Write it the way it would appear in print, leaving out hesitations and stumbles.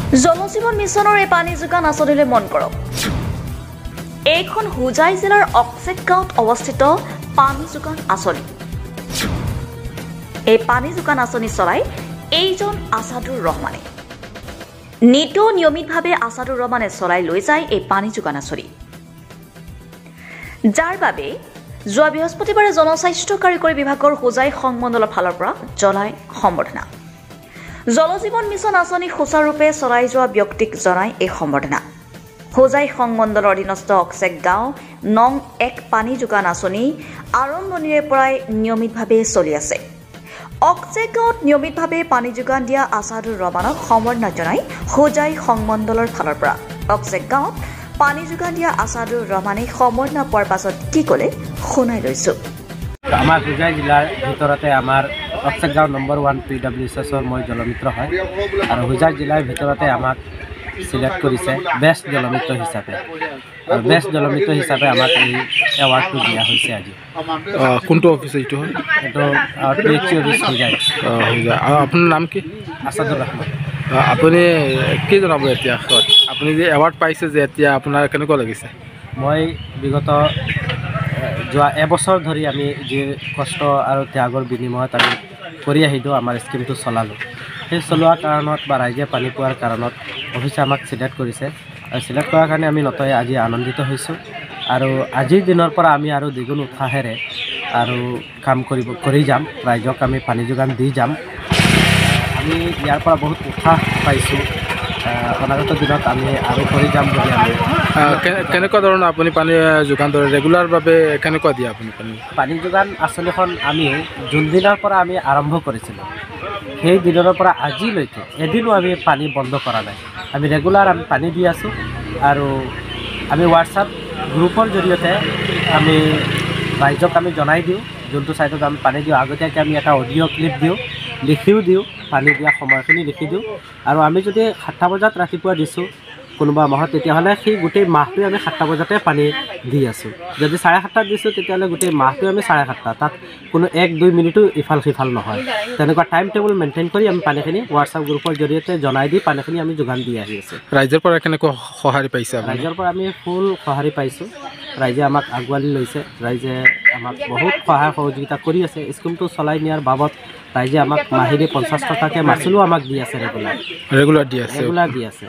জলজীৱন মিছনৰ এই পানী যোগান আঁচনিলৈ মন কৰক। এইখন হোজাই জিলাৰ অক্সেক গাঁৱত অৱস্থিত পানী যোগান আঁচনি। এই পানী যোগান আঁচনি চলাই এইজন আছাদুৰ ৰহমানে। নিয়মিতভাৱে আছাদুৰ ৰহমানে চলাই লৈ যায় এই পানী যোগান আঁচনি, যাৰ বাবে যোৱা বৃহস্পতিবাৰে জনস্বাস্থ্য কাৰিকৰী বিভাগৰ হোজাই সংমণ্ডলৰ ফালৰ পৰা জনাই সম্বৰ্ধনা। জলজীৱন মিছন আঁচনি সুচাৰুৰূপে চলাই যোৱা ব্যক্তিক জনাই এই সম্বৰ্ধনা। হোজাই সংমণ্ডলৰ অধীনস্থ অক্সেক গাঁও নং 1 পানী যোগান আঁচনি আৰম্ভণিৰে পৰাই নিয়মিতভাৱে চলি আছে। অক্সেক গাঁৱত নিয়মিতভাৱে পানী যোগান দিয়া আছাদুৰ ৰহমানক সম্বৰ্ধনা জনাই হোজাই সংমণ্ডলৰ ফালৰ পৰা। অক্সেক গাঁৱত পানী যোগান দিয়া আছাদুৰ ৰহমানে সম্বৰ্ধনা পোৱাৰ পাছত কি ক'লে শুনাই লৈছো। আমাৰ হোজাই জিলাৰ ভিতৰতে আমাৰ অক্সেক গাঁও নম্বৰ 1 PWCSৰ মই জলমিত্ৰ হয়, আৰু হোজাই জিলাৰ ভিতৰতে আমাক সিলেক্ট কৰিছে বেষ্ট জলমিত্ৰ হিচাপে। আৰু বেষ্ট জলমিত্ৰ হিচাপে আমাক এই এৱাৰ্ডটো দিয়া হৈছে আজি। কোনটো অফিচ এইটো হয়? এইটো PHC অফিচ হোজাই। আৰু আপোনাৰ নাম কি? আছাদুৰ ৰহমান। আপুনি কি জনাব এতিয়া? আপুনি যে এৱাৰ্ড পাইছে যে এতিয়া আপোনাৰ কেনেকুৱা লাগিছে? মই বিগত যোৱা এবছৰ ধৰি আমি যি কষ্ট আৰু ত্যাগৰ বিনিময়ত আমি কৰি আহিলোঁ, আমাৰ স্কিমটো চলালোঁ। সেই চলোৱা কাৰণত বা ৰাইজে পানী পোৱাৰ কাৰণত অফিচে আমাক চিলেক্ট কৰিছে, আৰু চিলেক্ট কৰাৰ কাৰণে আমি নতই আজি আনন্দিত হৈছোঁ। আৰু আজিৰ দিনৰ পৰা আমি আৰু দ্বিগুণ উৎসাহেৰে আৰু কাম কৰি যাম। ৰাইজক আমি পানী যোগান দি যাম। আমি ইয়াৰ পৰা বহুত উৎসাহ পাইছোঁ। অনাগত দিনত আমি আৰু কৰি যাম বুলি আমি। কেনেকুৱা ধৰণৰ আপুনি পানী যোগান ধৰে? ৰেগুলাৰভাৱে কেনেকুৱা দিয়ে আপুনি পানী যোগান আঁচনিখন আমি যোনদিনৰ পৰা আমি আৰম্ভ কৰিছিলোঁ, সেই দিনৰ পৰা আজিলৈকে এদিনো আমি পানী বন্ধ কৰা নাই। আমি ৰেগুলাৰ আমি পানী দি আছোঁ, আৰু আমি হোৱাটছআপ গ্ৰুপৰ জৰিয়তে আমি ৰাইজক আমি জনাই দিওঁ যোনটো ছাইডত আমি পানী দিওঁ। আগতীয়াকৈ আমি এটা অডিঅ' ক্লিপ দিওঁ, লিখিও দিওঁ, পানী দিয়া সময়খিনি লিখি দিওঁ। আৰু আমি যদি 7টা বজাত ৰাতিপুৱা দিছোঁ কোনোবা মাহত, তেতিয়াহ'লে সেই গোটেই মাহটোৱে আমি 7টা বজাতে পানী দি আছোঁ। যদি 7:30 দিছোঁ তেতিয়াহ'লে গোটেই মাহটোৱে আমি 7:30। তাত কোনো 1-2 মিনিটো ইফাল সিফাল নহয়। তেনেকুৱা টাইম টেবুল মেইনটেইন কৰি আমি পানীখিনি হোৱাটছআপ গ্ৰুপৰ জৰিয়তে জনাই দি পানীখিনি আমি যোগান দি আহি আছোঁ। ৰাইজৰ পৰা কেনেকুৱা সঁহাৰি পাইছে? ৰাইজৰ পৰা আমি ফুল সঁহাৰি পাইছোঁ। ৰাইজে আমাক আগুৱালি লৈছে, ৰাইজে আমাক বহুত সহায় সহযোগিতা কৰি আছে। স্কিমটো চলাই নিয়াৰ বাবদ ৰাইজে আমাক মাহিলী 50 টকাকৈ মাচুলো আমাক দি আছে, ৰেগুলাৰ দি আছে।